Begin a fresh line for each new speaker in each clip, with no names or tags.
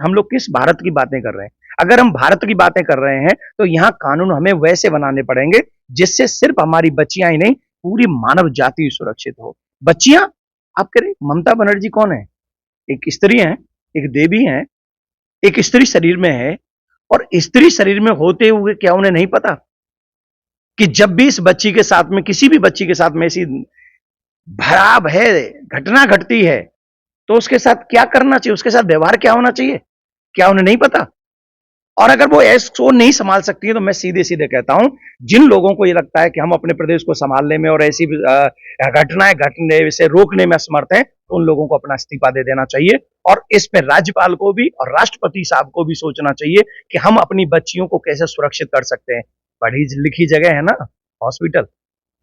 हम लोग किस भारत की बातें कर रहे हैं? अगर हम भारत की बातें कर रहे हैं तो यहाँ कानून हमें वैसे बनाने पड़ेंगे जिससे सिर्फ हमारी बच्चियां ही नहीं, पूरी मानव जाति सुरक्षित हो। बच्चियां, आप कह रहे ममता बनर्जी कौन है? एक स्त्री है, एक देवी है, एक स्त्री शरीर में है, और स्त्री शरीर में होते हुए क्या उन्हें नहीं पता कि जब भी इस बच्ची के साथ में, किसी भी बच्ची के साथ में ऐसी भयावह है घटना घटती है तो उसके साथ क्या करना चाहिए, उसके साथ व्यवहार क्या होना चाहिए? क्या उन्हें नहीं पता? और अगर वो ऐसो नहीं संभाल सकती है तो मैं सीधे सीधे कहता हूं, जिन लोगों को ये लगता है कि हम अपने प्रदेश को संभालने में और ऐसी घटनाएं घटने से रोकने में असमर्थ हैं, तो उन लोगों को अपना इस्तीफा दे देना चाहिए। और इस पे राज्यपाल को भी और राष्ट्रपति साहब को भी सोचना चाहिए कि हम अपनी बच्चियों को कैसे सुरक्षित कर सकते हैं। पढ़ी लिखी जगह है ना हॉस्पिटल,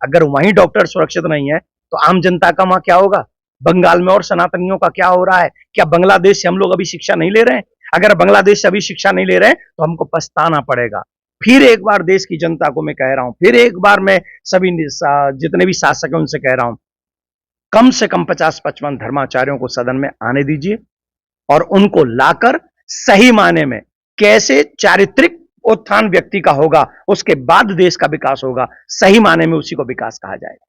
अगर वहीं डॉक्टर सुरक्षित नहीं है तो आम जनता का वहां क्या होगा? बंगाल में और सनातनियों का क्या हो रहा है? क्या बांग्लादेश से हम लोग अभी शिक्षा नहीं ले रहे हैं? अगर बांग्लादेश से अभी शिक्षा नहीं ले रहे हैं तो हमको पछताना पड़ेगा। फिर एक बार देश की जनता को मैं कह रहा हूं, फिर एक बार मैं सभी जितने भी शासक हैं उनसे कह रहा हूं, कम से कम 50-55 धर्माचार्यों को सदन में आने दीजिए और उनको लाकर सही मायने में कैसे चारित्रिक उत्थान व्यक्ति का होगा, उसके बाद देश का विकास होगा, सही मायने में उसी को विकास कहा जाएगा।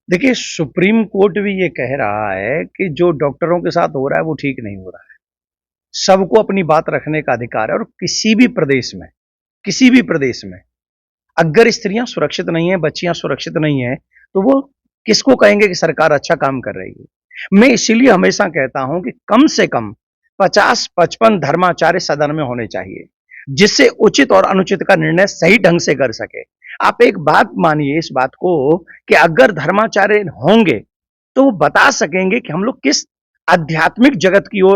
देखिए, सुप्रीम कोर्ट भी ये कह रहा है कि जो डॉक्टरों के साथ हो रहा है वो ठीक नहीं हो रहा है। सबको अपनी बात रखने का अधिकार है, और किसी भी प्रदेश में अगर स्त्रियां सुरक्षित नहीं है, बच्चियां सुरक्षित नहीं है, तो वो किसको कहेंगे कि सरकार अच्छा काम कर रही है? मैं इसीलिए हमेशा कहता हूं कि कम से कम 50-55 धर्माचार्य सदन में होने चाहिए, जिससे उचित और अनुचित का निर्णय सही ढंग से कर सके। आप एक बात मानिए इस बात को कि अगर धर्माचार्य होंगे तो वो बता सकेंगे कि हम लोग किस आध्यात्मिक जगत की ओर